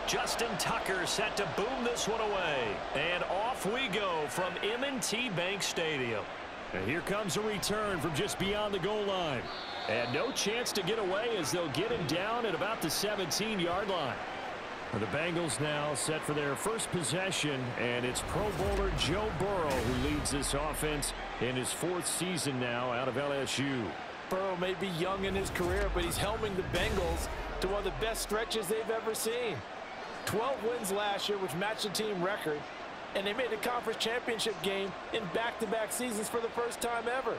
Justin Tucker set to boom this one away. And off we go from M&T Bank Stadium. And here comes a return from just beyond the goal line. And no chance to get away as they'll get him down at about the 17-yard line. The Bengals now set for their first possession, and it's Pro Bowler Joe Burrow who leads this offense in his 4th season now out of LSU. Burrow may be young in his career, but he's helming the Bengals to one of the best stretches they've ever seen. 12 wins last year, which matched the team record, and they made the conference championship game in back-to-back seasons for the first time ever.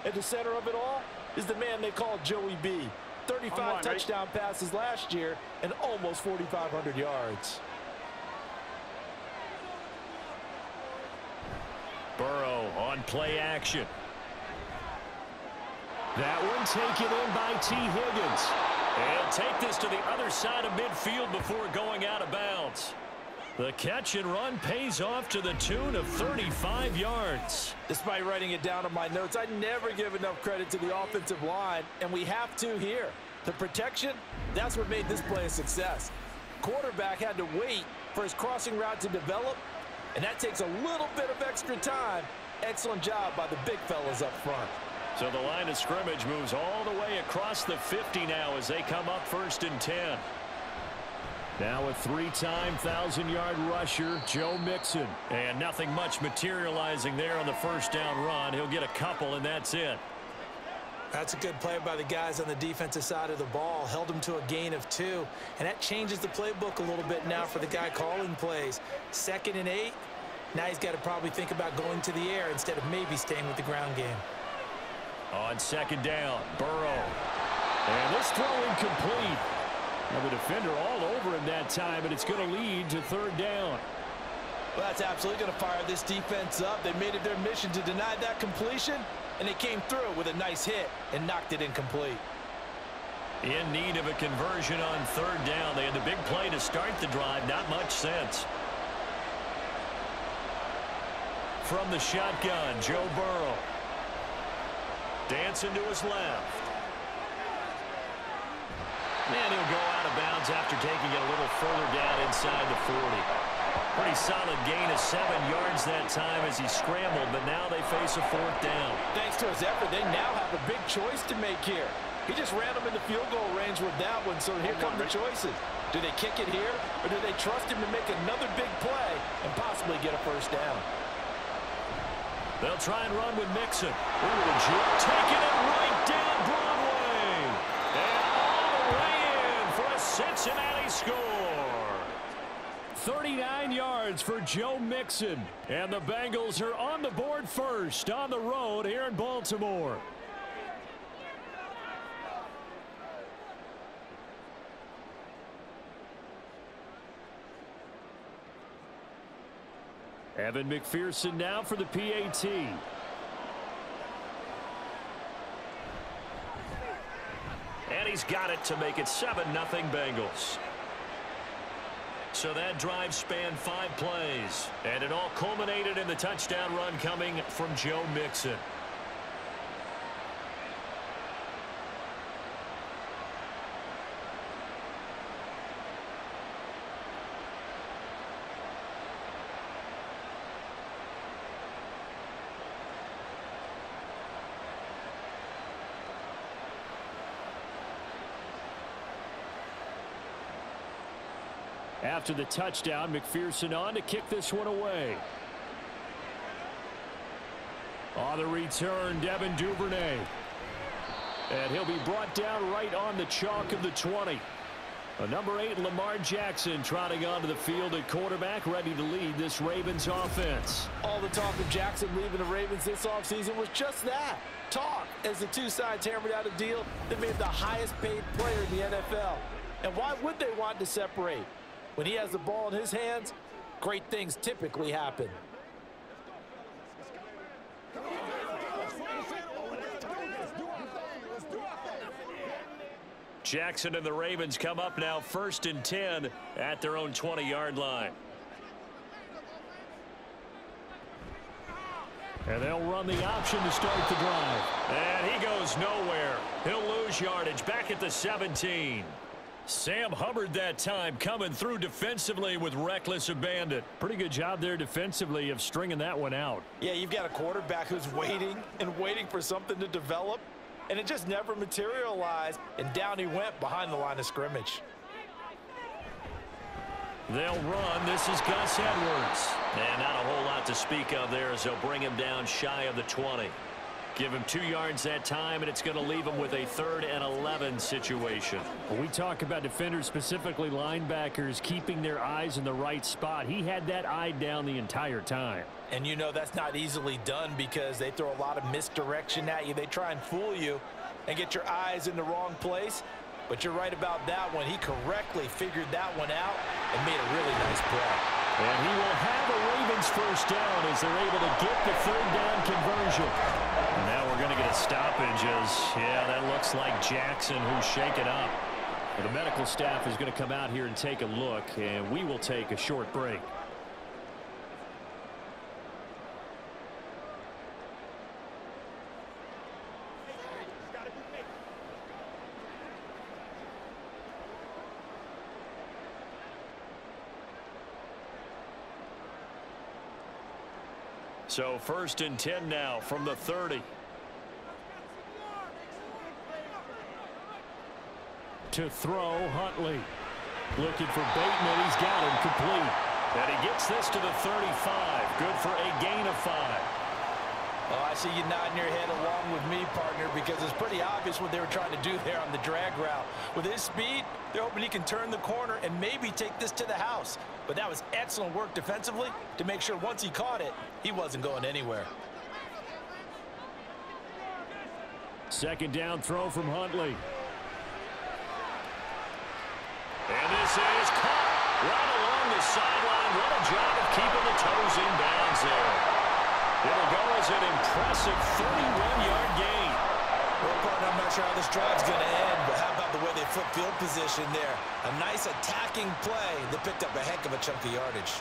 At the center of it all is the man they call Joey B. 35 touchdown passes last year and almost 4,500 yards. Burrow on play action. That one taken in by T. Higgins. And take this to the other side of midfield before going out of bounds. The catch and run pays off to the tune of 35 yards. Despite writing it down on my notes, I never give enough credit to the offensive line, and we have to here. The protection, that's what made this play a success. Quarterback had to wait for his crossing route to develop, and that takes a little bit of extra time. Excellent job by the big fellas up front. So the line of scrimmage moves all the way across the 50 now as they come up 1st and 10. Now a 3-time 1,000-yard rusher, Joe Mixon. And nothing much materializing there on the first down run. He'll get a couple, and that's it. That's a good play by the guys on the defensive side of the ball. Held him to a gain of 2. And that changes the playbook a little bit now for the guy calling plays. 2nd and 8. Now he's got to probably think about going to the air instead of maybe staying with the ground game. On 2nd down, Burrow. And this throw incomplete. Now the defender all over him that time, and it's going to lead to 3rd down. Well, that's absolutely going to fire this defense up. They made it their mission to deny that completion, and they came through with a nice hit and knocked it incomplete. In need of a conversion on 3rd down. They had the big play to start the drive. Not much sense. From the shotgun, Joe Burrow. Dancing to his left. And he'll go out of bounds after taking it a little further down inside the 40. Pretty solid gain of 7 yards that time as he scrambled, but now they face a 4th down. Thanks to his effort, they now have a big choice to make here. He just ran them into field goal range with that one, so here come the choices. Do they kick it here, or do they trust him to make another big play and possibly get a 1st down? They'll try and run with Mixon. Taking it right down Broadway. And all the way in for a Cincinnati score. 39 yards for Joe Mixon. And the Bengals are on the board first on the road here in Baltimore. Evan McPherson now for the PAT. And he's got it to make it 7-0 Bengals. So that drive spanned 5 plays. And it all culminated in the touchdown run coming from Joe Mixon. After the touchdown, McPherson on to kick this one away. On the return, Devin Duvernay. And he'll be brought down right on the chalk of the 20. Number 8, Lamar Jackson, trotting onto the field at quarterback, ready to lead this Ravens offense. All the talk of Jackson leaving the Ravens this offseason was just that. Talk, as the two sides hammered out a deal that made the highest paid player in the NFL. And why would they want to separate? When he has the ball in his hands, great things typically happen. Jackson and the Ravens come up now 1st and 10 at their own 20-yard line. And they'll run the option to start the drive. And he goes nowhere. He'll lose yardage back at the 17. Sam Hubbard that time coming through defensively with reckless abandon. Pretty good job there defensively of stringing that one out. Yeah, you've got a quarterback who's waiting and waiting for something to develop, and it just never materialized, and down he went behind the line of scrimmage. They'll run. This is Gus Edwards. And not a whole lot to speak of there as they'll bring him down shy of the 20. Give him 2 yards that time, and it's going to leave him with a 3rd and 11 situation. When we talk about defenders, specifically linebackers, keeping their eyes in the right spot, he had that eye down the entire time. And you know that's not easily done because they throw a lot of misdirection at you. They try and fool you and get your eyes in the wrong place. But you're right about that one. He correctly figured that one out and made a really nice play. And he will have a Ravens first down as they're able to get the 3rd down conversion. And now we're going to get a stoppage as, yeah, that looks like Jackson who's shaken up. Well, the medical staff is going to come out here and take a look, and we will take a short break. So 1st and 10 now from the 30. To throw, Huntley. Looking for Bateman. He's got him complete. And he gets this to the 35. Good for a gain of 5. Oh, I see you nodding your head along with me, partner, because it's pretty obvious what they were trying to do there on the drag route. With his speed, they're hoping he can turn the corner and maybe take this to the house. But that was excellent work defensively to make sure once he caught it, he wasn't going anywhere. 2nd down throw from Huntley. And this is caught right along the sideline. What a job of keeping the toes in bounds there. It'll go as an impressive 31-yard gain. Well, partner, I'm not sure how this drive's going to end, but how about the way they flip field position there? A nice attacking play that picked up a heck of a chunk of yardage.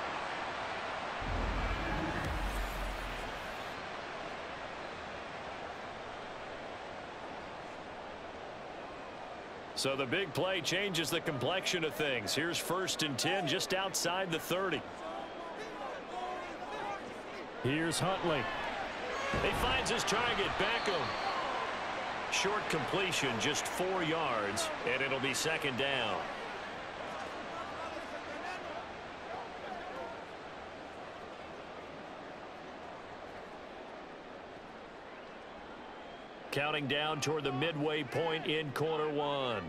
So the big play changes the complexion of things. Here's 1st and 10 just outside the 30. Here's Huntley. He finds his target, Beckham. Short completion, just 4 yards, and it'll be 2nd down. Counting down toward the midway point in quarter 1.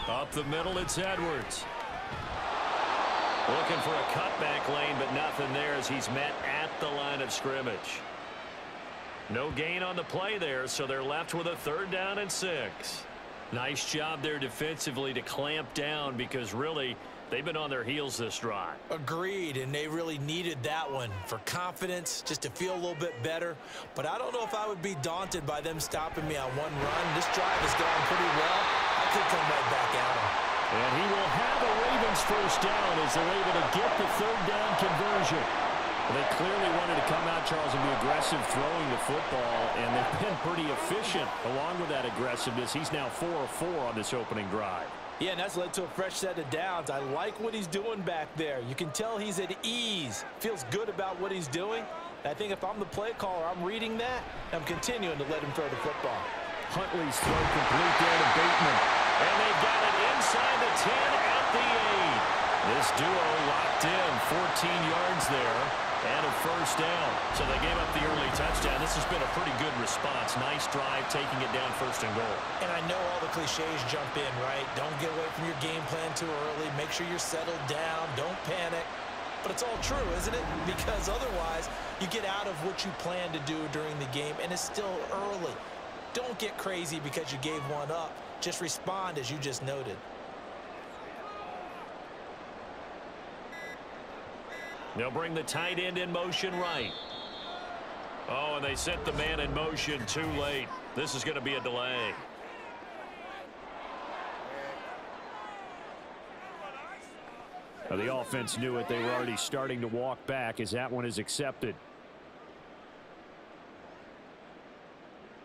Up the middle, it's Edwards. Looking for a cutback lane, but nothing there as he's met at the line of scrimmage. No gain on the play there, so they're left with a 3rd down and 6. Nice job there defensively to clamp down because really they've been on their heels this drive. Agreed, and they really needed that one for confidence, just to feel a little bit better. But I don't know if I would be daunted by them stopping me on one run. This drive has gone pretty well. I could come right back at them. And he will have a Ravens first down as they're able to get the 3rd down conversion. Well, they clearly wanted to come out, Charles, and be aggressive throwing the football, and they've been pretty efficient along with that aggressiveness. He's now 4 of 4 on this opening drive. Yeah, and that's led to a fresh set of downs. I like what he's doing back there. You can tell he's at ease, feels good about what he's doing. I think if I'm the play caller, I'm reading that, and I'm continuing to let him throw the football. Huntley's throw complete there to Bateman. And they've got it inside the 10 at the 8. This duo locked in, 14 yards there, and a first down. So they gave up the early touchdown. This has been a pretty good response. Nice drive, taking it down 1st and goal. And I know all the cliches jump in, right? Don't get away from your game plan too early. Make sure you're settled down. Don't panic. But it's all true, isn't it? Because otherwise, you get out of what you plan to do during the game, and it's still early. Don't get crazy because you gave one up. Just respond as you just noted. They'll bring the tight end in motion right. Oh, and they sent the man in motion too late. This is going to be a delay. Now, the offense knew it. They were already starting to walk back as that one is accepted.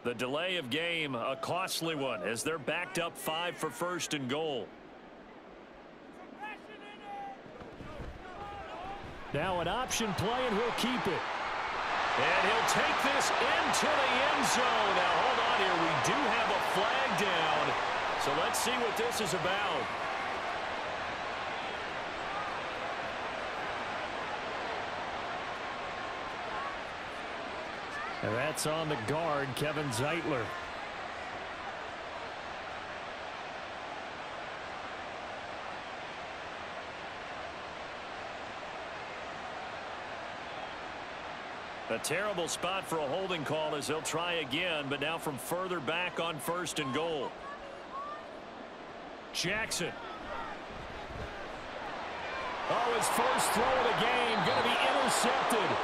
The delay of game, a costly one, as they're backed up 5 for first and goal. Now an option play, and he'll keep it. And he'll take this into the end zone. Now, hold on here. We do have a flag down. So let's see what this is about. And that's on the guard, Kevin Zeitler. A terrible spot for a holding call as they'll try again, but now from further back on first and goal. Jackson. Oh, his first throw of the game going to be intercepted.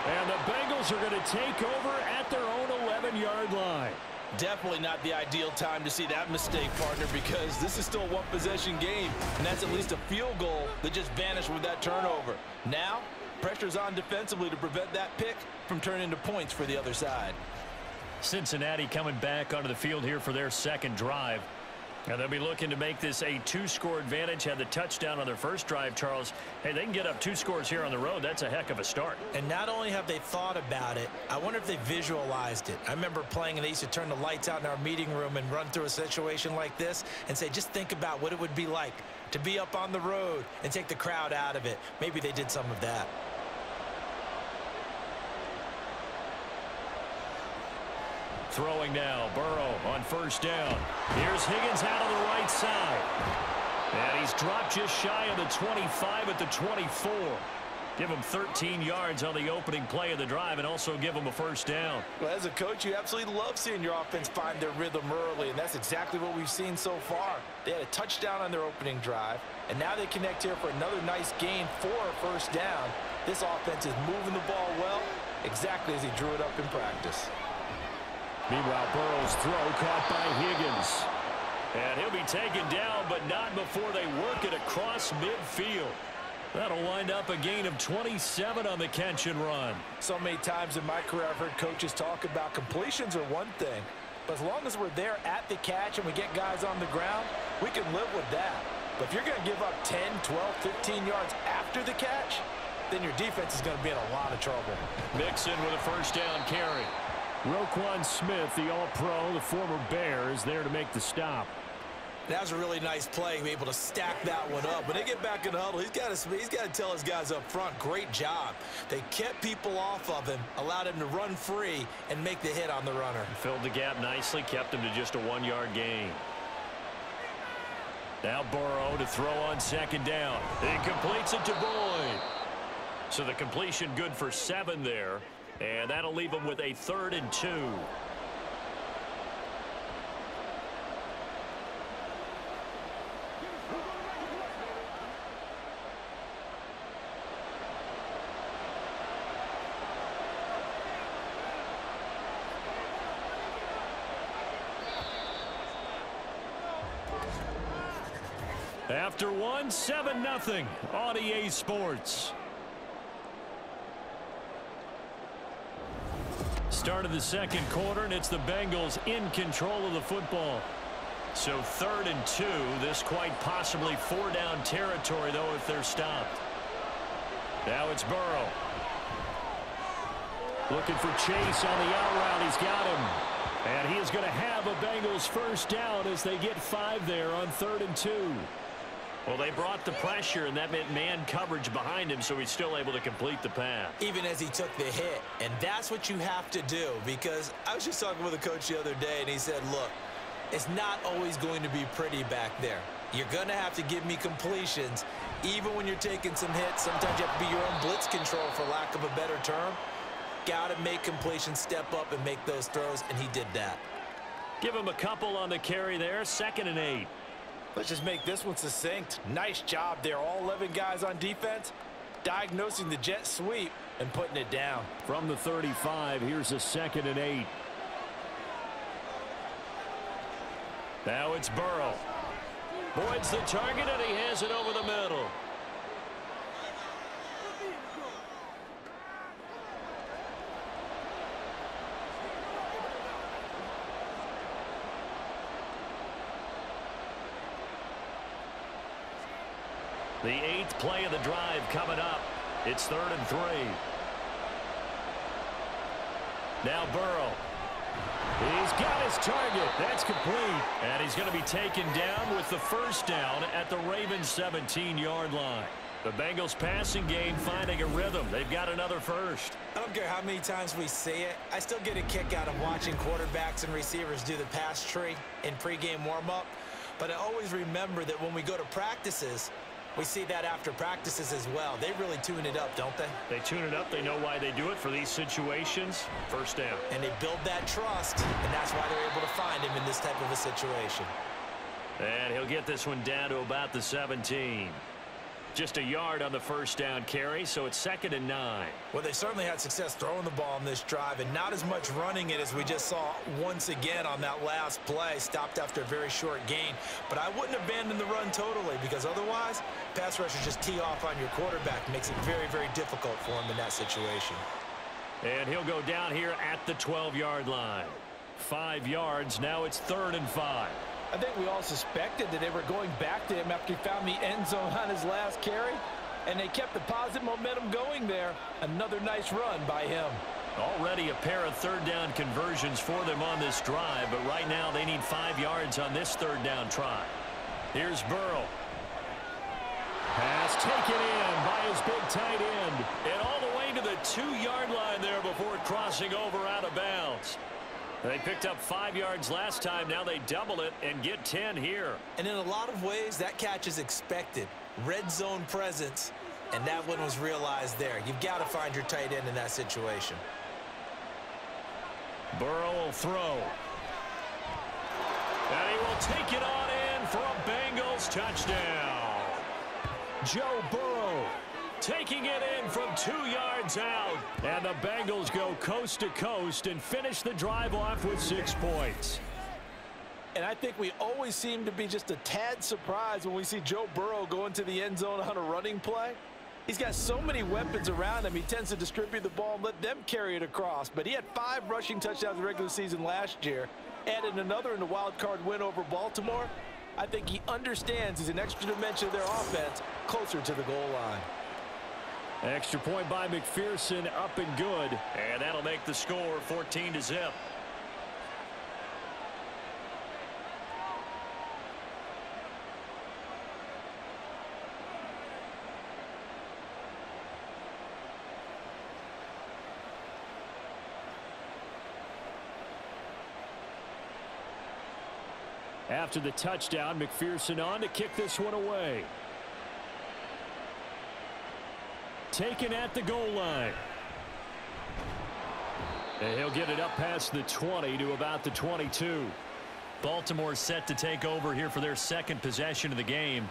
And the Bengals are going to take over at their own 11-yard line. Definitely not the ideal time to see that mistake, partner, because this is still a one-possession game, and that's at least a field goal that just vanished with that turnover. Now, pressure's on defensively to prevent that pick from turning into points for the other side. Cincinnati coming back onto the field here for their second drive. And they'll be looking to make this a 2-score advantage. Had the touchdown on their first drive, Charles. Hey, they can get up 2 scores here on the road. That's a heck of a start. And not only have they thought about it, I wonder if they visualized it. I remember playing, and they used to turn the lights out in our meeting room and run through a situation like this and say, just think about what it would be like to be up on the road and take the crowd out of it. Maybe they did some of that. Throwing now, Burrow on first down. Here's Higgins out of the right side. And he's dropped just shy of the 25 at the 24. Give him 13 yards on the opening play of the drive and also give him a first down. Well, as a coach, you absolutely love seeing your offense find their rhythm early, and that's exactly what we've seen so far. They had a touchdown on their opening drive, and now they connect here for another nice gain for a first down. This offense is moving the ball well, exactly as he drew it up in practice. Meanwhile, Burrow's throw caught by Higgins. And he'll be taken down, but not before they work it across midfield. That'll wind up a gain of 27 on the catch and run. So many times in my career, I've heard coaches talk about completions are one thing, but as long as we're there at the catch and we get guys on the ground, we can live with that. But if you're going to give up 10, 12, 15 yards after the catch, then your defense is going to be in a lot of trouble. Mixon with a first down carry. Roquan Smith, the All-Pro, the former Bear, is there to make the stop. That was a really nice play, be able to stack that one up. When they get back in the huddle, he's got to tell his guys up front, great job. They kept people off of him, allowed him to run free, and make the hit on the runner. Filled the gap nicely, kept him to just a 1-yard gain. Now Burrow to throw on second down. He completes it to Boyd. So the completion good for 7 there. And that'll leave them with a 3rd and 2. After one, 7-0 on EA Sports. Start of the second quarter, and it's the Bengals in control of the football. So 3rd and 2. This quite possibly 4-down territory, though, if they're stopped. Now it's Burrow. Looking for Chase on the out route. He's got him. And he is going to have a Bengals first down as they get 5 there on 3rd and 2. Well, they brought the pressure, and that meant man coverage behind him, so he's still able to complete the pass. Even as he took the hit, and that's what you have to do, because I was just talking with a coach the other day, and he said, look, it's not always going to be pretty back there. You're going to have to give me completions, even when you're taking some hits. Sometimes you have to be your own blitz control, for lack of a better term. Got to make completions, step up, and make those throws, and he did that. Give him a couple on the carry there, 2nd and 8. Let's just make this one succinct. Nice job there. All 11 guys on defense, diagnosing the jet sweep and putting it down. From the 35, here's a 2nd and 8. Now it's Burrow. Boyd's the target, and he has it over the middle. The 8th play of the drive coming up. It's 3rd and 3. Now Burrow. He's got his target. That's complete. And he's going to be taken down with the first down at the Ravens' 17-yard line. The Bengals passing game finding a rhythm. They've got another first. I don't care how many times we see it. I still get a kick out of watching quarterbacks and receivers do the pass tree in pregame warm-up. But I always remember that when we go to practices, we see that after practices as well. They really tune it up, don't they? They tune it up. They know why they do it for these situations. First down. And they build that trust, and that's why they're able to find him in this type of a situation. And he'll get this one down to about the 17. Just a yard on the first down carry, so it's 2nd and 9. Well, they certainly had success throwing the ball on this drive, and not as much running it as we just saw once again on that last play. Stopped after a very short gain. But I wouldn't abandon the run totally, because otherwise, pass rushers just tee off on your quarterback. Makes it very, very difficult for him in that situation. And he'll go down here at the 12-yard line. 5 yards. Now it's 3rd and 5. I think we all suspected that they were going back to him after he found the end zone on his last carry, and they kept the positive momentum going there. Another nice run by him. Already a pair of 3rd down conversions for them on this drive, but right now they need 5 yards on this 3rd down try. Here's Burrow. Pass taken in by his big tight end, and all the way to the 2-yard line there before crossing over out of bounds. They picked up 5 yards last time. Now they double it and get 10 here. And in a lot of ways, that catch is expected. Red zone presence, and that one was realized there. You've got to find your tight end in that situation. Burrow will throw. And he will take it on in for a Bengals touchdown. Joe Burrow taking it in from 2 yards out. And the Bengals go coast to coast and finish the drive off with 6 points. And I think we always seem to be just a tad surprised when we see Joe Burrow go into the end zone on a running play. He's got so many weapons around him. He tends to distribute the ball and let them carry it across. But he had 5 rushing touchdowns in the regular season last year. Added another in the wild card win over Baltimore. I think he understands he's an extra dimension of their offense closer to the goal line. Extra point by McPherson, up and good. And that'll make the score 14-0. After the touchdown, McPherson on to kick this one away. Taken at the goal line. And he'll get it up past the 20 to about the 22. Baltimore set to take over here for their 2nd possession of the game.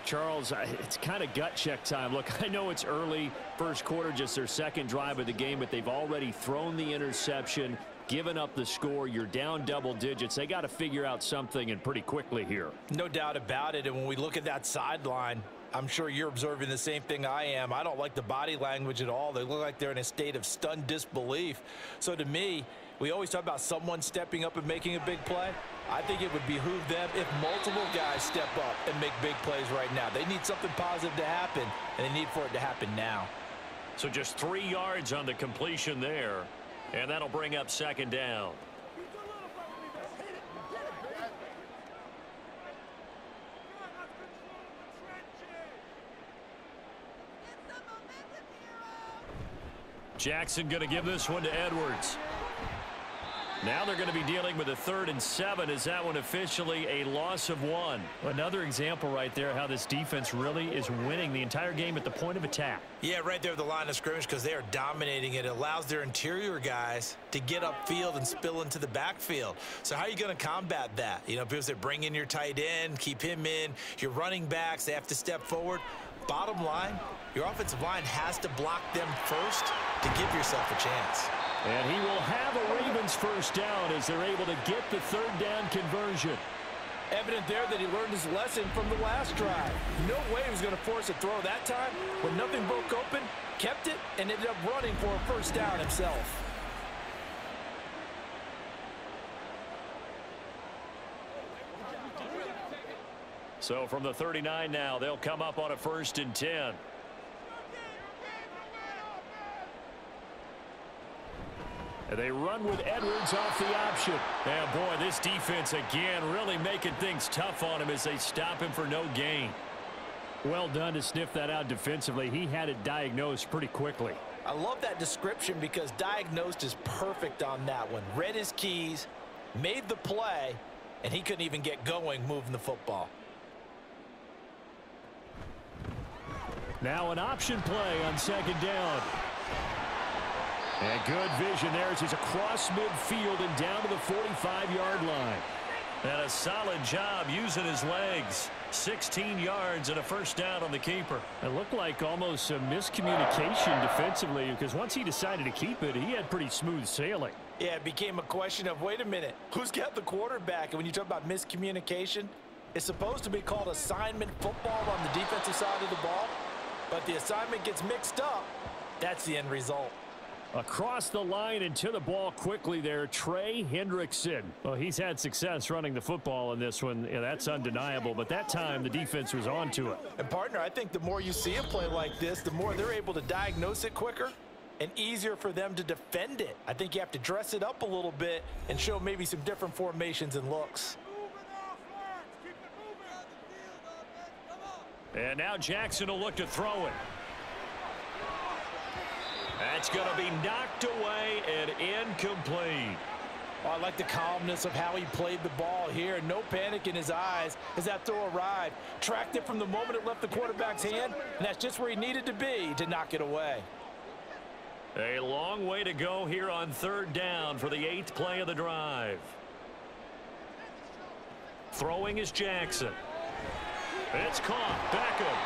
Charles, it's kind of gut check time. Look, I know it's early, first quarter, just their 2nd drive of the game, but they've already thrown the interception, given up the score. You're down double digits. They got to figure out something, and pretty quickly here. No doubt about it. And when we look at that sideline, I'm sure you're observing the same thing I am. I don't like the body language at all. They look like they're in a state of stunned disbelief. So to me, we always talk about someone stepping up and making a big play. I think it would behoove them if multiple guys step up and make big plays right now. They need something positive to happen, and they need for it to happen now. So just 3 yards on the completion there, and that'll bring up 2nd down. Jackson going to give this one to Edwards. Now they're going to be dealing with a 3rd and 7. Is that one officially a loss of 1? Another example right there how this defense really is winning the entire game at the point of attack. Yeah, right there at the line of scrimmage, because they are dominating it. It allows their interior guys to get upfield and spill into the backfield. So how are you going to combat that? You know, people say bring in your tight end, keep him in. Your running backs, they have to step forward. Bottom line, your offensive line has to block them first to give yourself a chance. And he will have a Ravens first down as they're able to get the 3rd down conversion. Evident there that he learned his lesson from the last drive. No way he was going to force a throw that time. When nothing broke open, kept it, and ended up running for a first down himself. So from the 39 now, they'll come up on a 1st and 10. And they run with Edwards off the option. And boy, this defense again really making things tough on him as they stop him for no gain. Well done to sniff that out defensively. He had it diagnosed pretty quickly. I love that description because diagnosed is perfect on that one. Read his keys, made the play, and he couldn't even get going moving the football. Now an option play on 2nd down. And good vision there as he's across midfield and down to the 45-yard line. And a solid job using his legs. 16 yards and a 1st down on the keeper. It looked like almost a miscommunication defensively because once he decided to keep it, he had pretty smooth sailing. Yeah, it became a question of, wait a minute, who's got the quarterback? And when you talk about miscommunication, it's supposed to be called assignment football on the defensive side of the ball. But the assignment gets mixed up. That's the end result. Across the line and to the ball quickly there, Trey Hendrickson. Well, he's had success running the football in this one. Yeah, that's undeniable. But that time, the defense was on to it. And, partner, I think the more you see him play like this, the more they're able to diagnose it quicker and easier for them to defend it. I think you have to dress it up a little bit and show maybe some different formations and looks. And now Jackson will look to throw it. That's going to be knocked away and incomplete. Oh, I like the calmness of how he played the ball here. No panic in his eyes as that throw arrived. Tracked it from the moment it left the quarterback's hand, and that's just where he needed to be to knock it away. A long way to go here on 3rd down for the 8th play of the drive. Throwing is Jackson. It's caught. Beckham.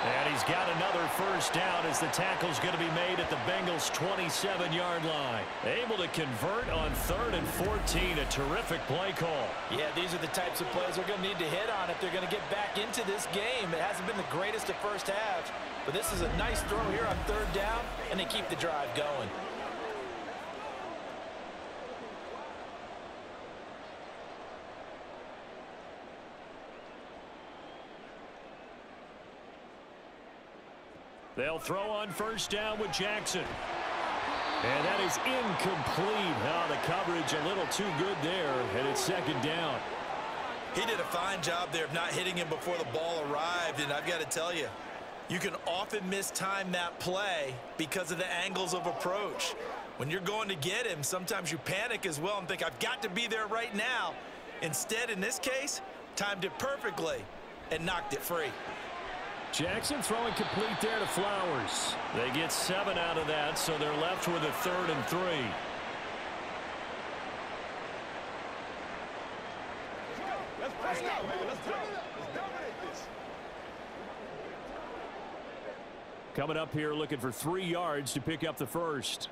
And he's got another 1st down as the tackle's going to be made at the Bengals' 27-yard line. Able to convert on 3rd and 14. A terrific play call. Yeah, these are the types of plays they're going to need to hit on if they're going to get back into this game. It hasn't been the greatest of first halves, but this is a nice throw here on 3rd down, and they keep the drive going. They'll throw on 1st down with Jackson. And that is incomplete. Oh, the coverage a little too good there, and it's 2nd down. He did a fine job there of not hitting him before the ball arrived, and I've got to tell you, you can often mistime that play because of the angles of approach. When you're going to get him, sometimes you panic as well and think, I've got to be there right now. Instead, in this case, timed it perfectly and knocked it free. Jackson throwing complete there to Flowers. They get 7 out of that, so they're left with a 3rd and 3. Let's go, man. Let's dominate this. Coming up here looking for 3 yards to pick up the 1st.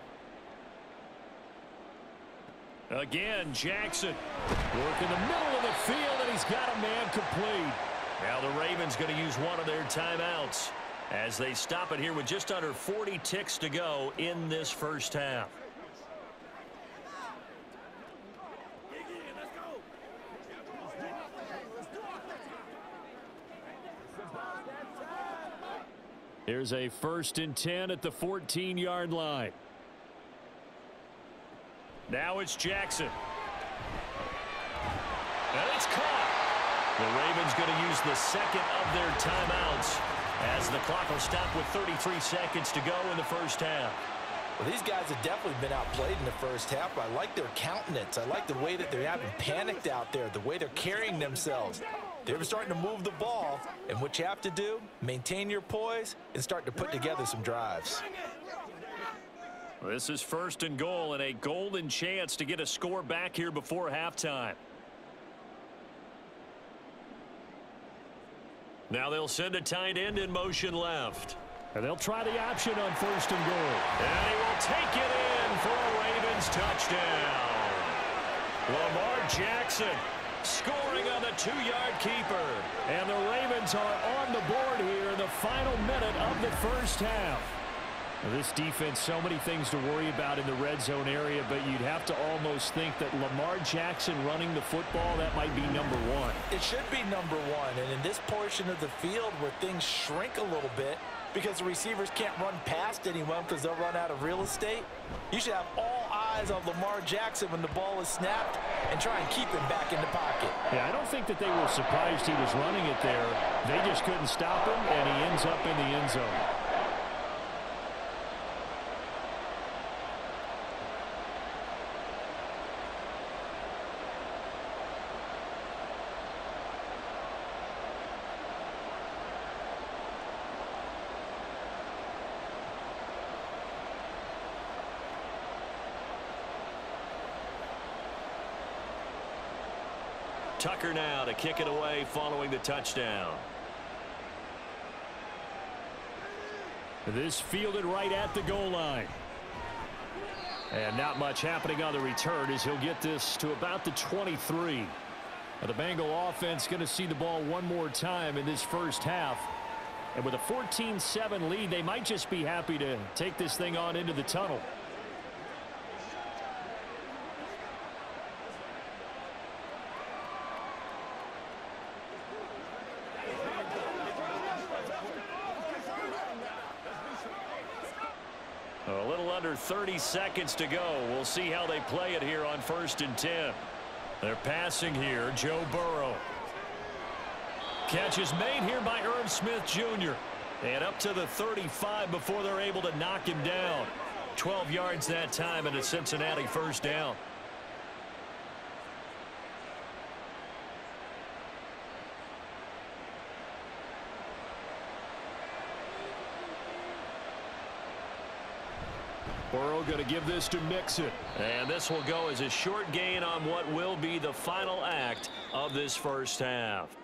Again, Jackson. Work in the middle of the field, and he's got a man complete. Now the Ravens going to use one of their timeouts as they stop it here with just under 40 ticks to go in this 1st half. Here's a 1st and 10 at the 14-yard line. Now it's Jackson. And it's caught. The Ravens going to use the 2nd of their timeouts as the clock will stop with 33 seconds to go in the 1st half. Well, these guys have definitely been outplayed in the 1st half. I like their countenance. I like the way that they haven't panicked out there, the way they're carrying themselves. They're starting to move the ball, and what you have to do, maintain your poise and start to put together some drives. This is 1st and goal and a golden chance to get a score back here before halftime. Now they'll send a tight end in motion left. And they'll try the option on 1st and goal. And he will take it in for a Ravens touchdown. Lamar Jackson scoring on the 2-yard keeper. And the Ravens are on the board here in the final minute of the 1st half. This defense, so many things to worry about in the red zone area, but you'd have to almost think that Lamar Jackson running the football, that might be number one. It should be number one, and in this portion of the field where things shrink a little bit because the receivers can't run past anyone because they'll run out of real estate, you should have all eyes on Lamar Jackson when the ball is snapped and try and keep him back in the pocket. Yeah, I don't think that they were surprised he was running it there. They just couldn't stop him, and he ends up in the end zone. Tucker now to kick it away following the touchdown. This fielded right at the goal line. And not much happening on the return as he'll get this to about the 23. Now the Bengal offense going to see the ball one more time in this first half. And with a 14-7 lead, they might just be happy to take this thing on into the tunnel. A little under 30 seconds to go. We'll see how they play it here on 1st and 10. They're passing here. Joe Burrow. Catch is made here by Irv Smith Jr. And up to the 35 before they're able to knock him down. 12 yards that time and a Cincinnati first down. Burrow going to give this to Mixon. And this will go as a short gain on what will be the final act of this first half.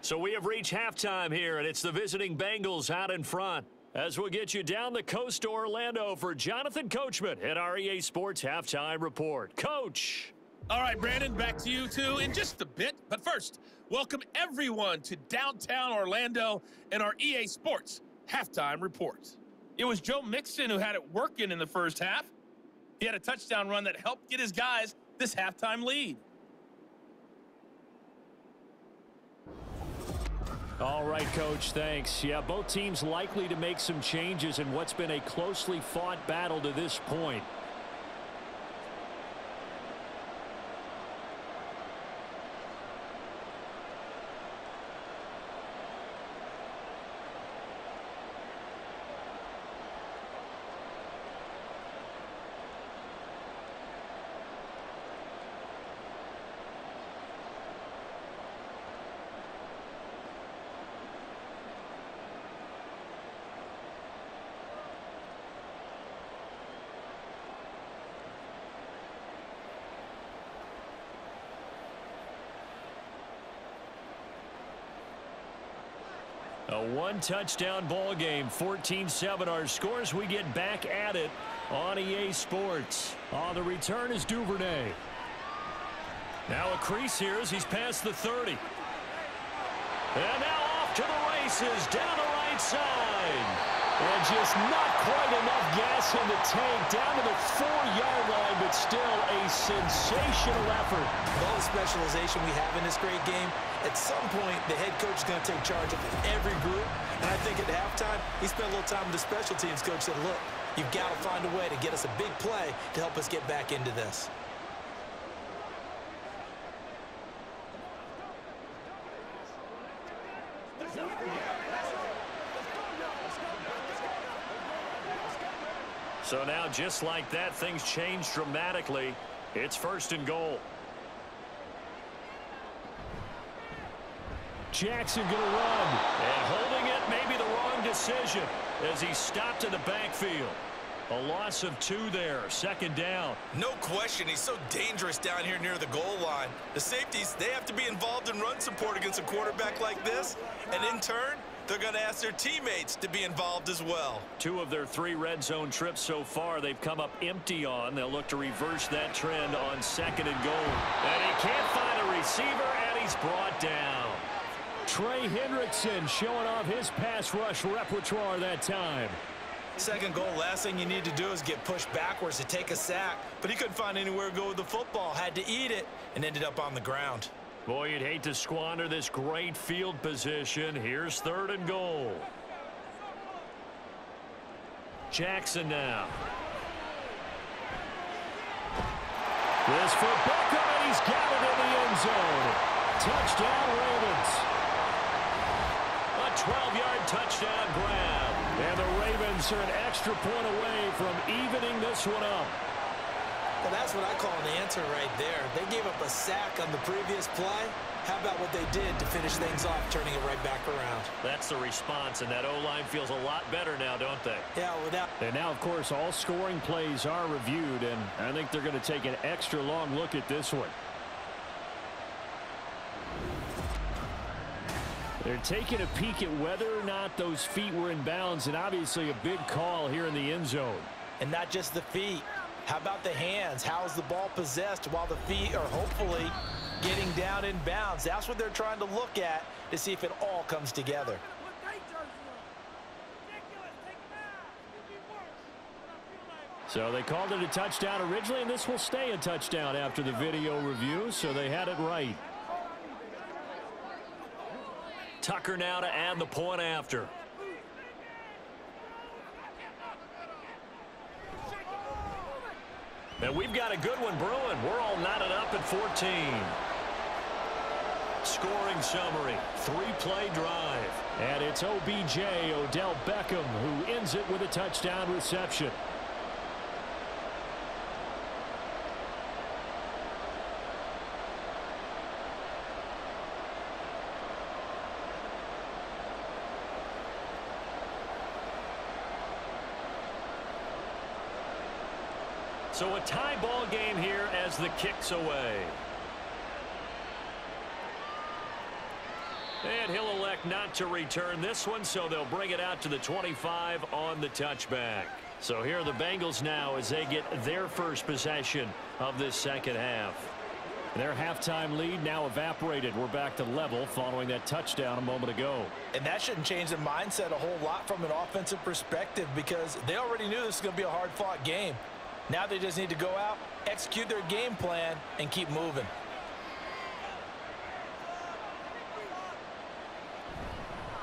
So we have reached halftime here, and it's the visiting Bengals out in front. As we'll get you down the coast to Orlando for Jonathan Coachman at our EA Sports Halftime Report. Coach. All right, Brandon, back to you two in just a bit. But first, welcome everyone to downtown Orlando and our EA Sports Halftime Report. It was Joe Mixon who had it working in the first half. He had a touchdown run that helped get his guys this halftime lead. All right, Coach, thanks. Yeah, both teams likely to make some changes in what's been a closely fought battle to this point. A one-touchdown ball game, 14-7 our scores. We get back at it on EA Sports. On the return is Duvernay. Now a crease here as he's past the 30. And now off to the races down the right side. And just not quite enough gas in the tank, down to the 4-yard line, but still a sensational effort. All the specialization we have in this great game, at some point the head coach is going to take charge of every group. And I think at halftime, he spent a little time with the special teams coach, said, look, you've got to find a way to get us a big play to help us get back into this. So now, just like that, things change dramatically. It's 1st and goal. Jackson going to run. And holding it may be the wrong decision as he stopped in the backfield. A loss of 2 there, 2nd down. No question, he's so dangerous down here near the goal line. The safeties, they have to be involved in run support against a quarterback like this. And in turn, they're going to ask their teammates to be involved as well. 2 of their 3 red zone trips so far they've come up empty on. They'll look to reverse that trend on 2nd and goal. And he can't find a receiver, and he's brought down. Trey Hendrickson showing off his pass rush repertoire that time. Second goal, last thing you need to do is get pushed backwards to take a sack. But he couldn't find anywhere to go with the football, had to eat it, and ended up on the ground. Boy, you'd hate to squander this great field position. Here's 3rd and goal. Jackson now. This for Beckham, and he's got it in the end zone. Touchdown, Ravens. A 12-yard touchdown grab. And the Ravens are an extra point away from evening this one up. Well, that's what I call an answer right there. They gave up a sack on the previous play. How about what they did to finish things off, turning it right back around? That's the response, and that O-line feels a lot better now, don't they? Yeah, without... And now, of course, all scoring plays are reviewed, and I think they're going to take an extra long look at this one. They're taking a peek at whether or not those feet were in bounds, and obviously a big call here in the end zone. And not just the feet. How about the hands? How is the ball possessed while the feet are hopefully getting down in bounds? That's what they're trying to look at to see if it all comes together. So they called it a touchdown originally, and this will stay a touchdown after the video review, so they had it right. Tucker now to add the point after. And we've got a good one brewing. We're all knotted up at 14. Scoring summary, 3-play drive. And it's OBJ, Odell Beckham, who ends it with a touchdown reception. So a tie ball game here as the kick's away. And he'll elect not to return this one, so they'll bring it out to the 25 on the touchback. So here are the Bengals now as they get their first possession of this second half. Their halftime lead now evaporated. We're back to level following that touchdown a moment ago. And that shouldn't change the mindset a whole lot from an offensive perspective, because they already knew this was going to be a hard-fought game. Now they just need to go out, execute their game plan, and keep moving.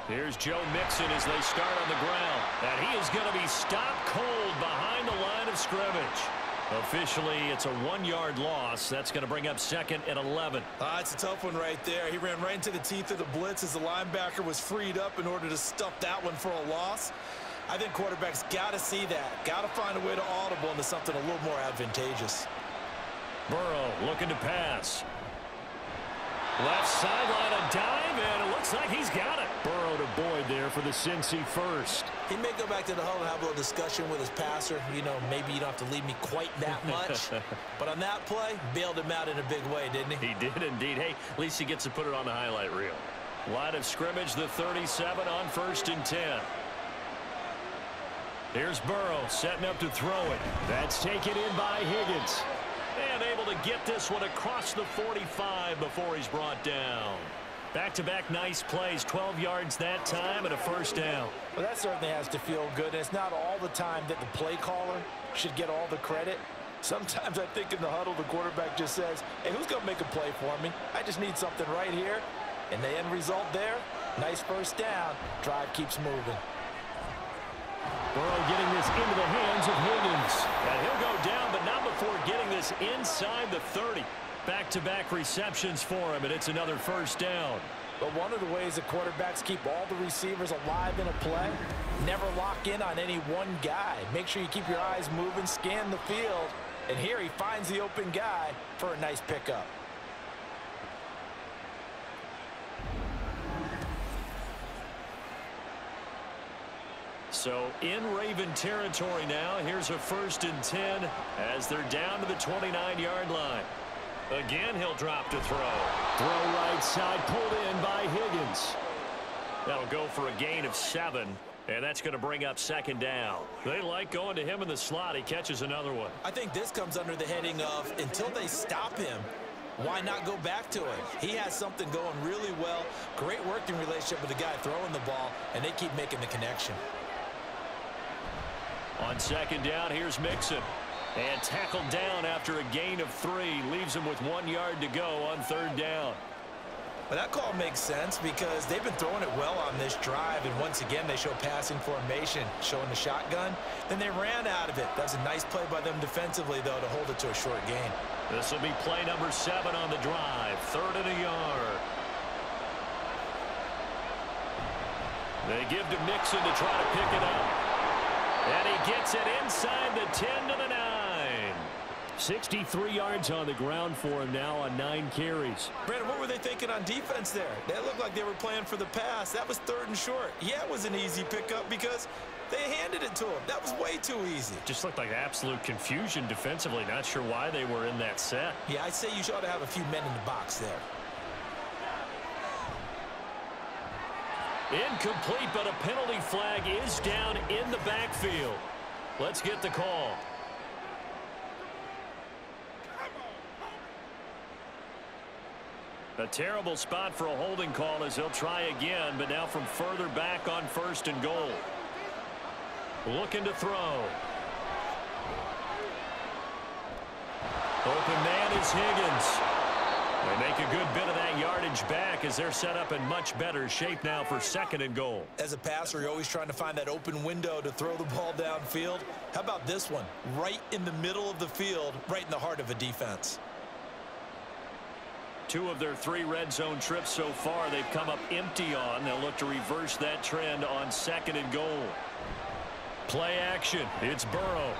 Here's Joe Mixon as they start on the ground. And he is going to be stopped cold behind the line of scrimmage. Officially, it's a 1-yard loss. That's going to bring up 2nd and 11. It's a tough one right there. He ran right into the teeth of the blitz as the linebacker was freed up in order to stuff that one for a loss. I think quarterbacks got to see that. Got to find a way to audible into something a little more advantageous. Burrow looking to pass. Left sideline, a dive, and it looks like he's got it. Burrow to Boyd there for the Cincy first. He may go back to the huddle and have a little discussion with his passer. You know, maybe you don't have to leave me quite that much. But on that play, bailed him out in a big way, didn't he? He did indeed. Hey, at least he gets to put it on the highlight reel. Line of scrimmage, the 37 on 1st and 10. Here's Burrow setting up to throw it. That's taken in by Higgins. And able to get this one across the 45 before he's brought down. Back-to-back nice plays, 12 yards that time and a first down. Well, that certainly has to feel good. And it's not all the time that the play caller should get all the credit. Sometimes I think in the huddle, the quarterback just says, hey, who's going to make a play for me? I just need something right here. And the end result there, nice first down. Drive keeps moving. Burrow getting this into the hands of Higgins. And he'll go down, but not before getting this inside the 30. Back-to-back receptions for him, and it's another first down. But one of the ways that quarterbacks keep all the receivers alive in a play, never lock in on any one guy. Make sure you keep your eyes moving, scan the field. And here he finds the open guy for a nice pickup. So in Raven territory now. Here's a 1st and 10 as they're down to the 29-yard line. Again, he'll drop to throw. Throw right side, pulled in by Higgins. That'll go for a gain of 7, and that's going to bring up 2nd down. They like going to him in the slot. He catches another one. I think this comes under the heading of until they stop him, why not go back to him? He has something going really well. Great working relationship with the guy throwing the ball, and they keep making the connection. On second down, here's Mixon. And tackled down after a gain of 3. Leaves him with 1 yard to go on third down. Well, that call makes sense because they've been throwing it well on this drive, and once again they show passing formation, showing the shotgun. Then they ran out of it. That was a nice play by them defensively, though, to hold it to a short gain. This will be play number 7 on the drive. 3rd and a yard. They give to Mixon to try to pick it up. And he gets it inside the 10 to the 9. 63 yards on the ground for him now on 9 carries. Brandon, what were they thinking on defense there? They looked like they were playing for the pass. That was 3rd and short. Yeah, it was an easy pickup because they handed it to him. That was way too easy. Just looked like absolute confusion defensively. Not sure why they were in that set. Yeah, I'd say you ought to have a few men in the box there. Incomplete, but a penalty flag is down in the backfield. Let's get the call. A terrible spot for a holding call as he'll try again, but now from further back on 1st and goal. Looking to throw. Open man is Higgins. They make a good bit of that yardage back as they're set up in much better shape now for 2nd and goal. As a passer, you're always trying to find that open window to throw the ball downfield. How about this one? Right in the middle of the field, right in the heart of a defense. 2 of their 3 red zone trips so far they've come up empty on. They'll look to reverse that trend on 2nd and goal. Play action. It's Burrow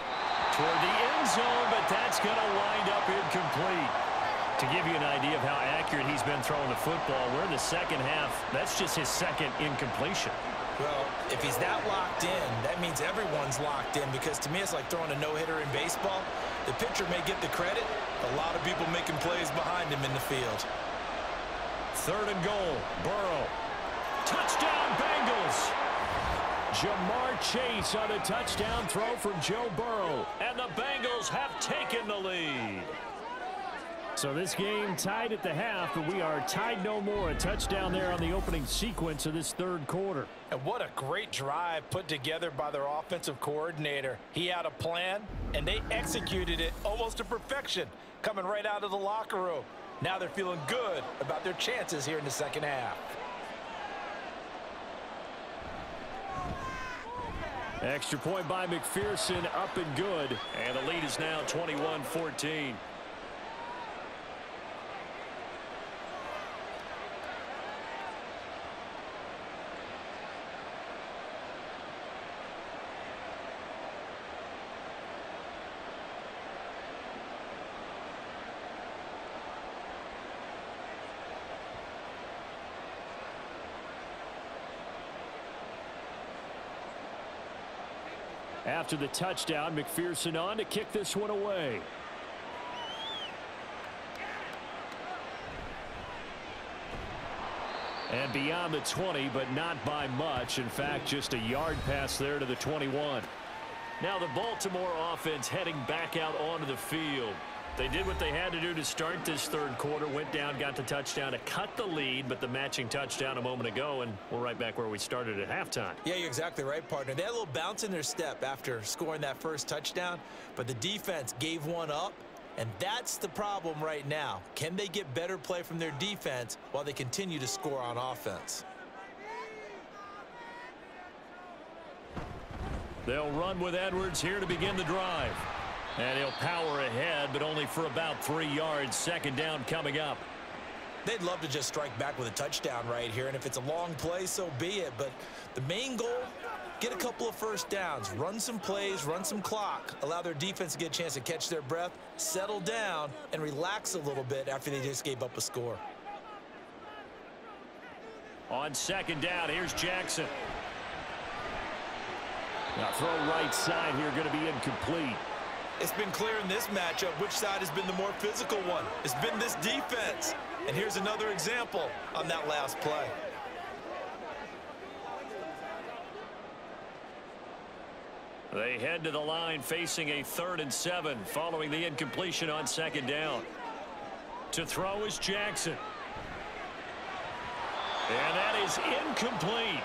toward the end zone, but that's going to wind up incomplete. To give you an idea of how accurate he's been throwing the football, we're in the second half. That's just his 2nd incompletion. Well, if he's that locked in, that means everyone's locked in, because to me it's like throwing a no-hitter in baseball. The pitcher may get the credit, a lot of people making plays behind him in the field. 3rd and goal. Burrow. Touchdown, Bengals. Jamar Chase on a touchdown throw from Joe Burrow. And the Bengals have taken the lead. So this game tied at the half, but we are tied no more. A touchdown there on the opening sequence of this 3rd quarter. And what a great drive put together by their offensive coordinator. He had a plan, and they executed it almost to perfection, coming right out of the locker room. Now they're feeling good about their chances here in the second half. Extra point by McPherson, up and good. And the lead is now 21-14. After the touchdown, McPherson on to kick this one away. And beyond the 20, but not by much. In fact, just a yard pass there to the 21. Now the Baltimore offense heading back out onto the field. They did what they had to do to start this 3rd quarter. Went down, got the touchdown to cut the lead, but the matching touchdown a moment ago, and we're right back where we started at halftime. Yeah, you're exactly right, partner. They had a little bounce in their step after scoring that first touchdown, but the defense gave one up, and that's the problem right now. Can they get better play from their defense while they continue to score on offense? They'll run with Edwards here to begin the drive. And he'll power ahead, but only for about 3 yards. 2nd down coming up. They'd love to just strike back with a touchdown right here, and if it's a long play, so be it. But the main goal, get a couple of first downs, run some plays, run some clock, allow their defense to get a chance to catch their breath, settle down, and relax a little bit after they just gave up a score. On 2nd down, here's Jackson. Now throw right side here, going to be incomplete. It's been clear in this matchup which side has been the more physical one. It's been this defense. And here's another example on that last play. They head to the line facing a 3rd and 7 following the incompletion on 2nd down. To throw is Jackson. And that is incomplete.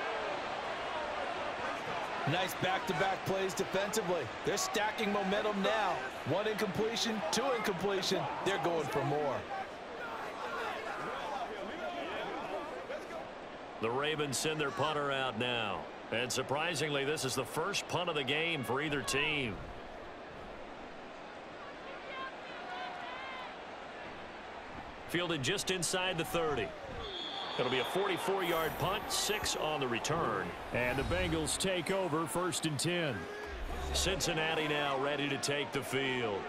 Nice back-to-back plays defensively. They're stacking momentum now. 1 incompletion, 2 incompletion. They're going for more. The Ravens send their punter out now. And surprisingly, this is the first punt of the game for either team. Fielded just inside the 30. It'll be a 44-yard punt, 6 on the return. And the Bengals take over 1st and 10. Cincinnati now ready to take the field.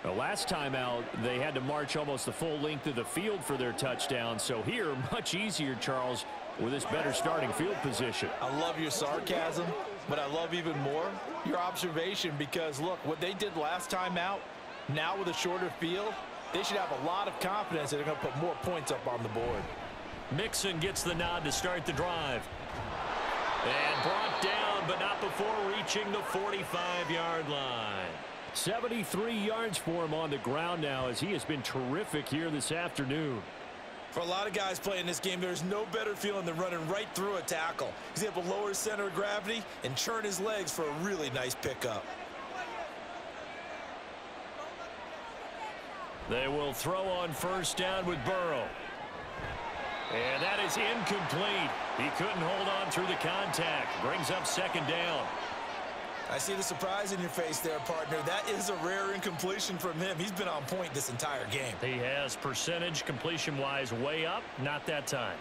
The last time out, they had to march almost the full length of the field for their touchdown. So here, much easier, Charles, with this better starting field position. I love your sarcasm, but I love even more your observation because, look, what they did last time out, now with a shorter field, they should have a lot of confidence that they're going to put more points up on the board. Mixon gets the nod to start the drive. And brought down, but not before reaching the 45-yard line. 73 yards for him on the ground now as he has been terrific here this afternoon. For a lot of guys playing this game, there's no better feeling than running right through a tackle. He's able to lower his center of gravity and churn his legs for a really nice pickup. They will throw on 1st down with Burrow. And that is incomplete. He couldn't hold on through the contact. Brings up 2nd down. I see the surprise in your face there, partner. That is a rare incompletion from him. He's been on point this entire game. He has percentage completion-wise way up. Not that time.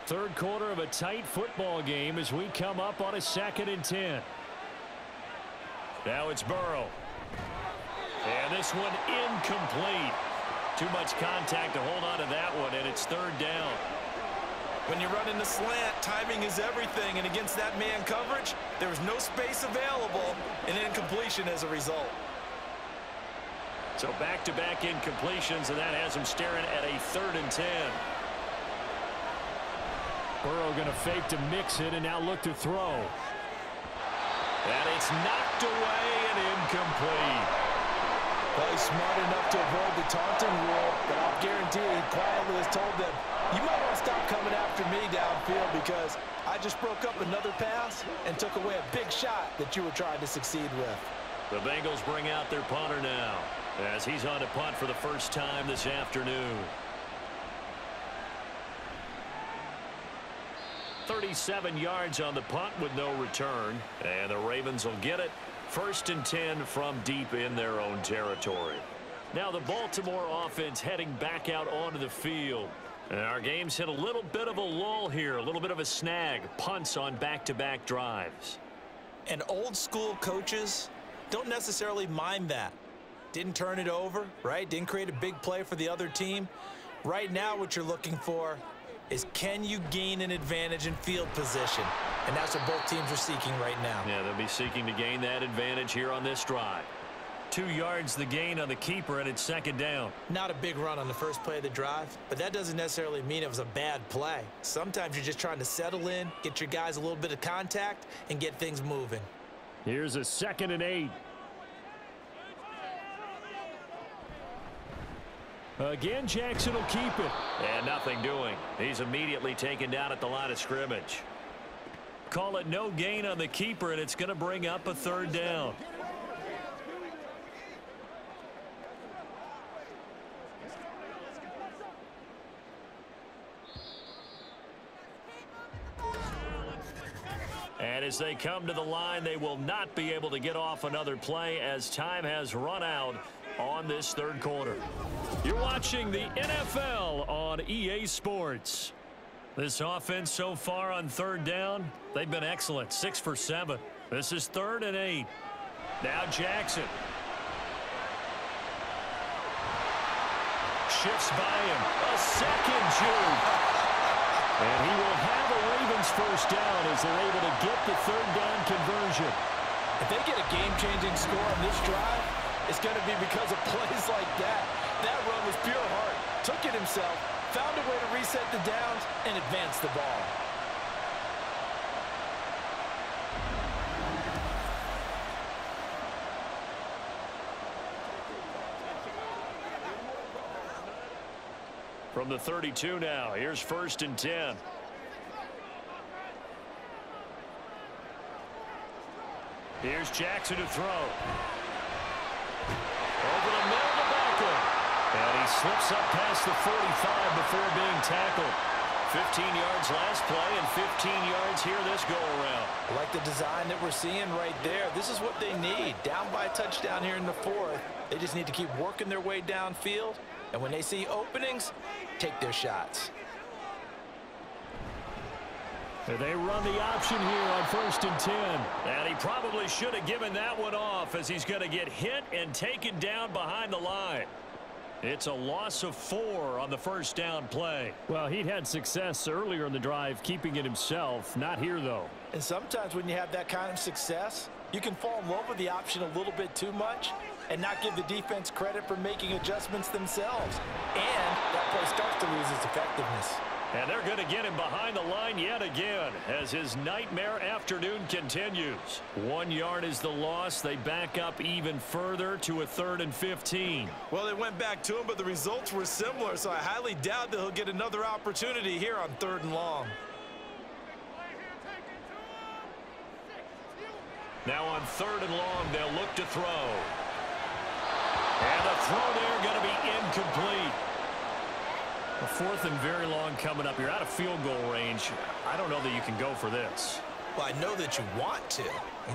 3rd quarter of a tight football game as we come up on a 2nd and 10. Now it's Burrow. And this one incomplete. Too much contact to hold on to that one, and it's 3rd down. When you're running the slant, timing is everything, and against that man coverage, there was no space available, and incompletion as a result. So back-to-back incompletions, and that has him staring at a 3rd and 10. Burrow going to fake to mix it and now look to throw. And it's knocked away and incomplete. Well, he's smart enough to avoid the taunting rule, but I'll guarantee he quietly has told them, you might want to stop coming after me downfield because I just broke up another pass and took away a big shot that you were trying to succeed with. The Bengals bring out their punter now as he's on to punt for the first time this afternoon. 37 yards on the punt with no return, and the Ravens will get it. 1st and 10 from deep in their own territory. Now the Baltimore offense heading back out onto the field. And our game's hit a little bit of a lull here, a little bit of a snag. Punts on back-to-back drives. And old school coaches don't necessarily mind that. Didn't turn it over, right? Didn't create a big play for the other team. Right now what you're looking for is can you gain an advantage in field position? And that's what both teams are seeking right now. Yeah, they'll be seeking to gain that advantage here on this drive. 2 yards the gain on the keeper, and it's 2nd down. Not a big run on the first play of the drive, but that doesn't necessarily mean it was a bad play. Sometimes you're just trying to settle in, get your guys a little bit of contact, and get things moving. Here's a 2nd and 8. Again, Jackson will keep it. And nothing doing. He's immediately taken down at the line of scrimmage. Call it no gain on the keeper, and it's going to bring up a 3rd down. And as they come to the line, they will not be able to get off another play as time has run out on this 3rd quarter. You're watching the NFL on EA Sports. This offense so far on 3rd down, they've been excellent. 6 for 7. This is 3rd and 8. Now Jackson. Shifts by him. A 2nd juke. And he will have a Ravens 1st down as they're able to get the 3rd down conversion. If they get a game-changing score on this drive, it's going to be because of plays like that. That run was pure heart. Took it himself, found a way to reset the downs, and advance the ball. From the 32 now, here's 1st and 10. Here's Jackson to throw. Over the middle to Beckham. And he slips up past the 45 before being tackled. 15 yards last play and 15 yards here this go-around. I like the design that we're seeing right there. This is what they need. Down by a touchdown here in the fourth. They just need to keep working their way downfield. And when they see openings, take their shots. They run the option here on 1st and 10. And he probably should have given that one off as he's going to get hit and taken down behind the line. It's a loss of 4 on the first down play. Well, he'd had success earlier in the drive keeping it himself. Not here, though. And sometimes when you have that kind of success, you can fall in love with the option a little bit too much and not give the defense credit for making adjustments themselves. And that play starts to lose its effectiveness. And they're going to get him behind the line yet again as his nightmare afternoon continues. 1 yard is the loss. They back up even further to a 3rd and 15. Well, they went back to him, but the results were similar, so I highly doubt that he'll get another opportunity here on 3rd and long. Now on 3rd and long, they'll look to throw. And the throw there going to be incomplete. A 4th and very long coming up. You're out of field goal range. I don't know that you can go for this. Well, I know that you want to,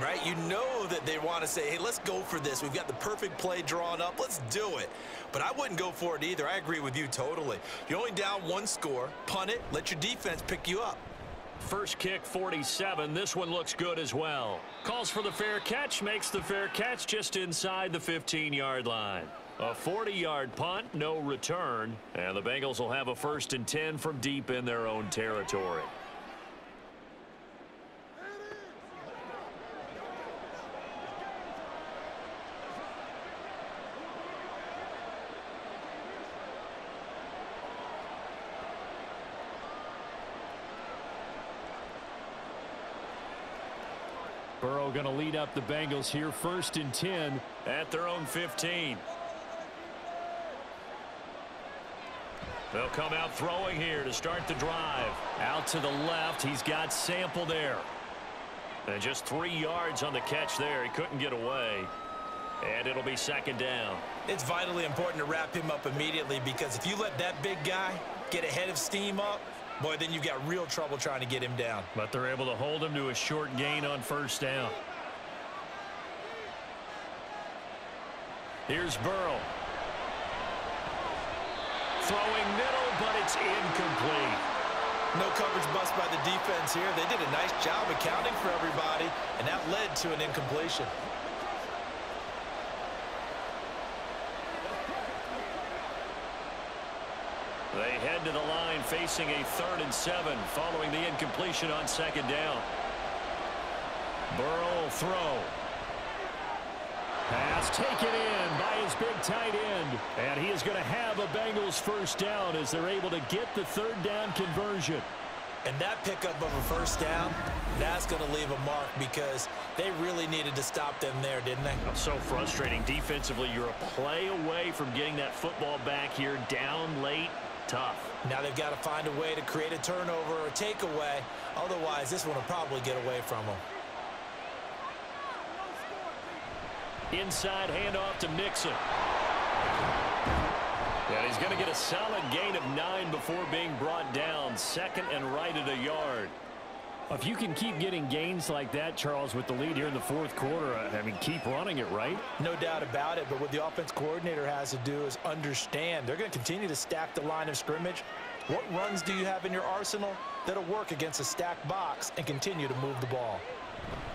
right? You know that they want to say, hey, let's go for this. We've got the perfect play drawn up. Let's do it. But I wouldn't go for it either. I agree with you totally. You're only down 1 score. Punt it. Let your defense pick you up. First kick, 47. This one looks good as well. Calls for the fair catch, makes the fair catch just inside the 15-yard line. A 40-yard punt, no return, and the Bengals will have a 1st and 10 from deep in their own territory. Burrow going to lead up the Bengals here, 1st and 10 at their own 15. They'll come out throwing here to start the drive. Out to the left. He's got Sample there. And just 3 yards on the catch there. He couldn't get away. And it'll be 2nd down. It's vitally important to wrap him up immediately because if you let that big guy get ahead of steam up, boy, then you've got real trouble trying to get him down. But they're able to hold him to a short gain on 1st down. Here's Burrow. Throwing middle, but it's incomplete. No coverage bust by the defense here. They did a nice job accounting for everybody, and that led to an incompletion. They head to the line facing a 3rd and 7 following the incompletion on 2nd down. Burrow will throw. Pass taken in by his big tight end. And he is going to have a Bengals 1st down as they're able to get the 3rd down conversion. And that pickup of a 1st down, that's going to leave a mark because they really needed to stop them there, didn't they? So frustrating. Defensively, you're a play away from getting that football back here down late. Tough. Now they've got to find a way to create a turnover or a takeaway. Otherwise, this one will probably get away from them. Inside handoff to Mixon. And he's going to get a solid gain of 9 before being brought down. 2nd and right at a yard. If you can keep getting gains like that, Charles, with the lead here in the 4th quarter, I mean, keep running it, right? No doubt about it, but what the offense coordinator has to do is understand they're going to continue to stack the line of scrimmage. What runs do you have in your arsenal that'll work against a stacked box and continue to move the ball?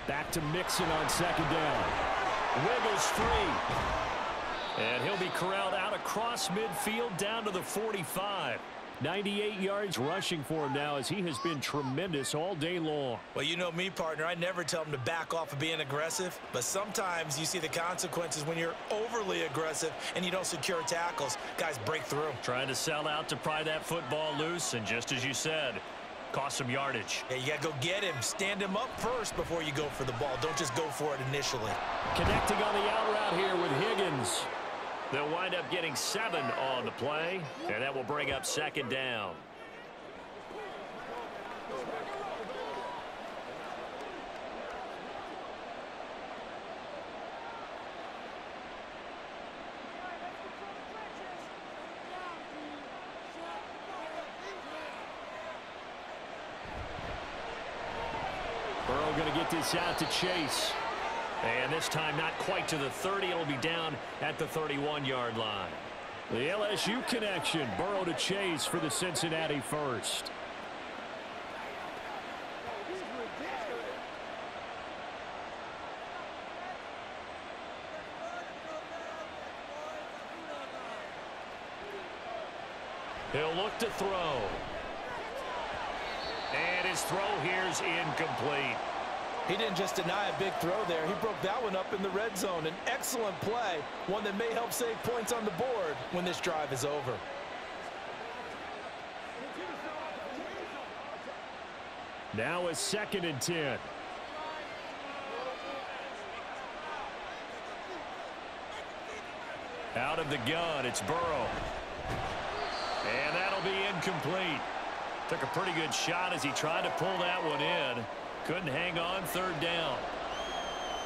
Back to Mixon on 2nd down. Wiggles free. And he'll be corralled out across midfield down to the 45. 98 yards rushing for him now as he has been tremendous all day long. Well, you know me, partner. I never tell him to back off of being aggressive, but sometimes you see the consequences when you're overly aggressive and you don't secure tackles. Guys break through. Trying to sell out to pry that football loose, and just as you said, cost some yardage. Yeah, you got to go get him. Stand him up first before you go for the ball. Don't just go for it initially. Connecting on the out route here with Higgins. They'll wind up getting 7 on the play, and that will bring up 2nd down. get this out to Chase. And this time not quite to the 30. It'll be down at the 31-yard line. The LSU connection. Burrow to Chase for the Cincinnati first. He'll look to throw. And his throw here's incomplete. He didn't just deny a big throw there. He broke that one up in the red zone. An excellent play, one that may help save points on the board when this drive is over. Now a 2nd and 10. Out of the gun, it's Burrow. And that'll be incomplete. Took a pretty good shot as he tried to pull that one in. Couldn't hang on 3rd down.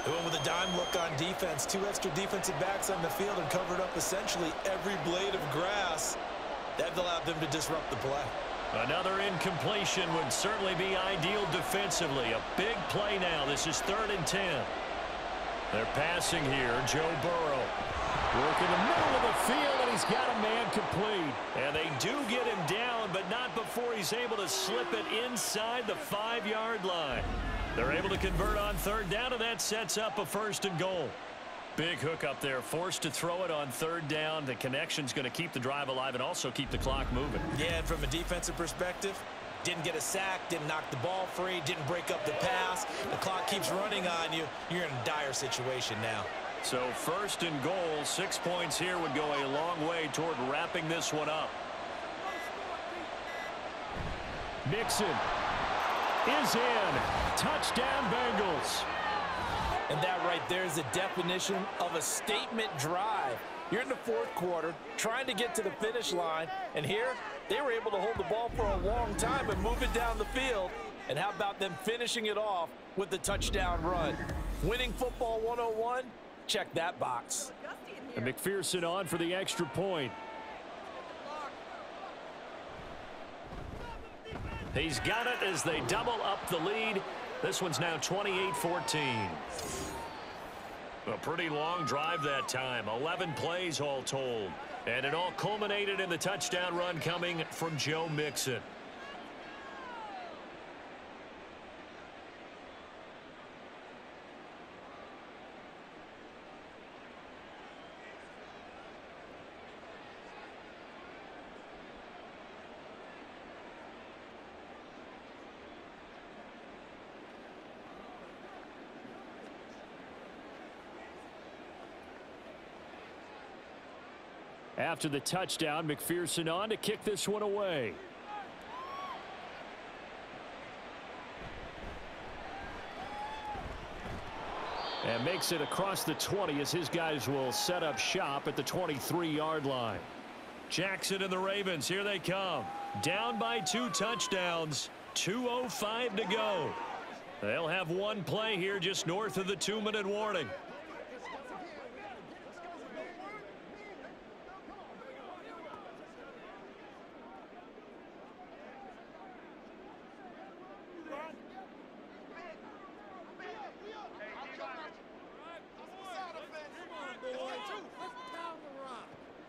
They went with a dime look on defense. 2 extra defensive backs on the field and covered up essentially every blade of grass. That allowed them to disrupt the play. Another incompletion would certainly be ideal defensively. A big play now. This is 3rd and 10. They're passing here. Joe Burrow. Work in the middle of the field, and he's got a man complete. And they do get him down, but not before he's able to slip it inside the 5-yard line. They're able to convert on 3rd down, and that sets up a 1st and goal. Big hook up there, forced to throw it on 3rd down. The connection's going to keep the drive alive and also keep the clock moving. Yeah, and from a defensive perspective, didn't get a sack, didn't knock the ball free, didn't break up the pass. The clock keeps running on you. You're in a dire situation now. So 1st and goal, 6 points here would go a long way toward wrapping this one up. Mixon is in. Touchdown, Bengals. And that right there is the definition of a statement drive. You're in the 4th quarter, trying to get to the finish line, and here they were able to hold the ball for a long time and move it down the field. And how about them finishing it off with the touchdown run? Winning football 101, check that box. And McPherson on for the extra point. He's got it as they double up the lead. This one's now 28-14. A pretty long drive that time. 11 plays all told. And it all culminated in the touchdown run coming from Joe Mixon. After the touchdown, McPherson on to kick this one away. And makes it across the 20 as his guys will set up shop at the 23-yard line. Jackson and the Ravens, here they come. Down by 2 touchdowns. 2:05 to go. They'll have one play here just north of the 2-minute warning.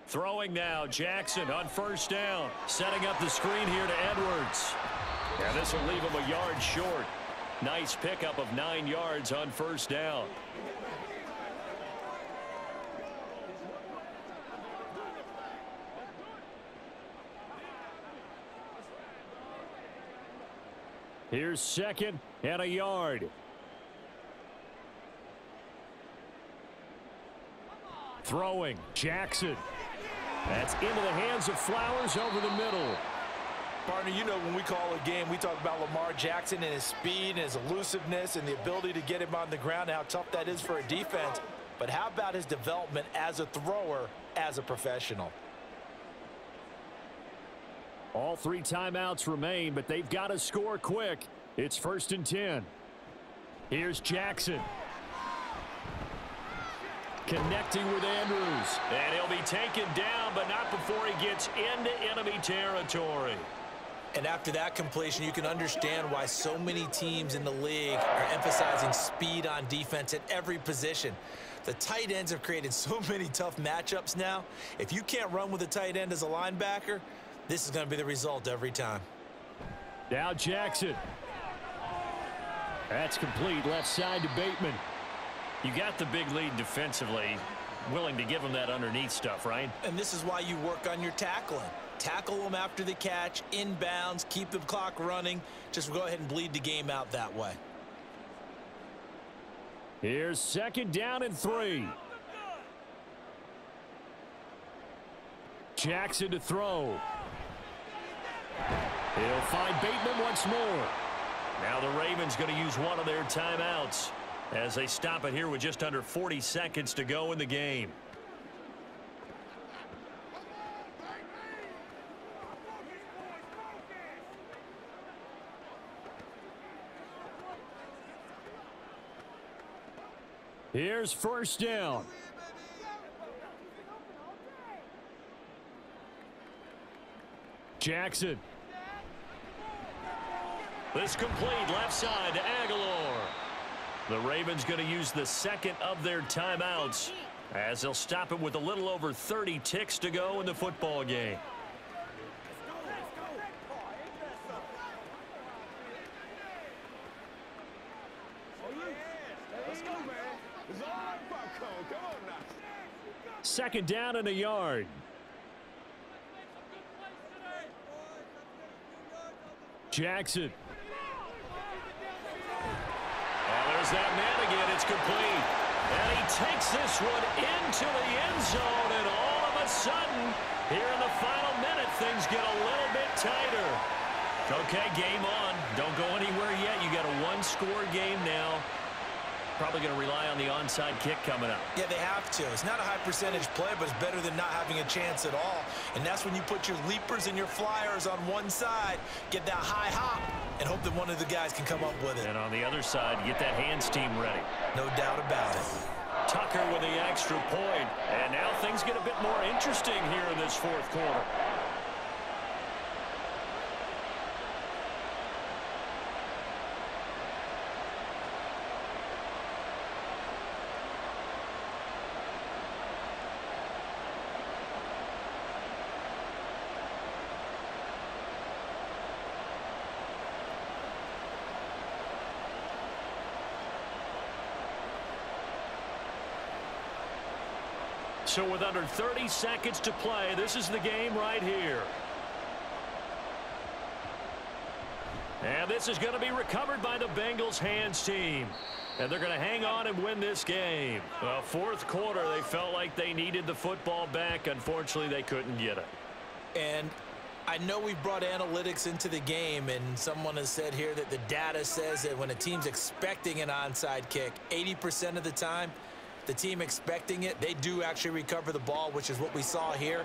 Throwing now, Jackson on 1st down. Setting up the screen here to Edwards. And this will leave him a yard short. Nice pickup of 9 yards on 1st down. Here's 2nd and a yard. Throwing, Jackson. That's into the hands of Flowers over the middle. Partner, you know when we call a game, we talk about Lamar Jackson and his speed and his elusiveness and the ability to get him on the ground and how tough that is for a defense. But how about his development as a thrower, as a professional? All 3 timeouts remain, but they've got to score quick. It's 1st and 10. Here's Jackson. Connecting with Andrews. And he'll be taken down, but not before he gets into enemy territory. And after that completion, you can understand why so many teams in the league are emphasizing speed on defense at every position. The tight ends have created so many tough matchups now. If you can't run with a tight end as a linebacker, this is going to be the result every time. Now Jackson. That's complete left side to Bateman. You got the big lead defensively. Willing to give him that underneath stuff, right? And this is why you work on your tackling. Tackle them after the catch, inbounds, keep the clock running. Just go ahead and bleed the game out that way. Here's 2nd down and 3. Jackson to throw. He'll find Bateman once more. Now the Ravens going to use one of their timeouts as they stop it here with just under 40 seconds to go in the game. Here's 1st down. Jackson. This complete left side to Aguilar. The Ravens going to use the 2nd of their timeouts as they'll stop it with a little over 30 ticks to go in the football game. Second down and a yard. Jackson. And there's that man again. It's complete. And he takes this one into the end zone. And all of a sudden, here in the final minute, things get a little bit tighter. Okay, game on. Don't go anywhere yet. You got a one-score game now. Probably going to rely on the onside kick coming up. Yeah, they have to. It's not a high percentage play, but it's better than not having a chance at all. And that's when you put your leapers and your flyers on one side, get that high hop, and hope that one of the guys can come up with it. And on the other side, get that hands team ready. No doubt about it. Tucker with the extra point. And now things get a bit more interesting here in this 4th quarter. So with under 30 seconds to play, this is the game right here. And this is going to be recovered by the Bengals hands team. And they're going to hang on and win this game. 4th quarter, they felt like they needed the football back. Unfortunately, they couldn't get it. And I know we've brought analytics into the game, and someone has said here that the data says that when a team's expecting an onside kick, 80% of the time, the team expecting it, they do actually recover the ball, which is what we saw here.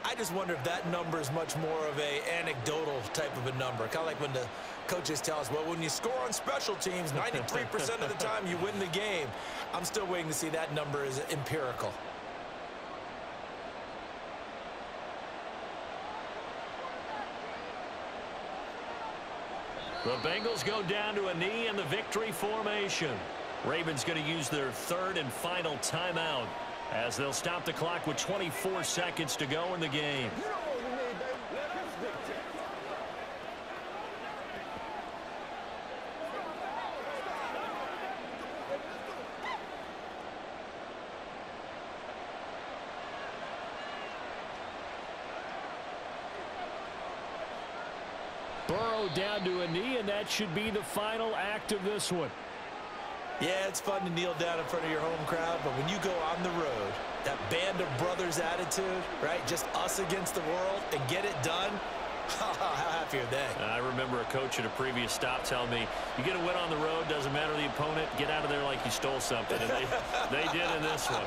I just wonder if that number is much more of a anecdotal type of a number. Kind of like when the coaches tell us, well, when you score on special teams, 93% of the time you win the game. I'm still waiting to see that number is empirical. The Bengals go down to a knee in the victory formation. Ravens going to use their 3rd and final timeout as they'll stop the clock with 24 seconds to go in the game. Burrow down to a knee, and that should be the final act of this one. Yeah, it's fun to kneel down in front of your home crowd, but when you go on the road, that band of brothers attitude, right? Just us against the world and get it done. How happy are they? I remember a coach at a previous stop telling me, you get a win on the road, doesn't matter the opponent, get out of there like you stole something. And they did in this one.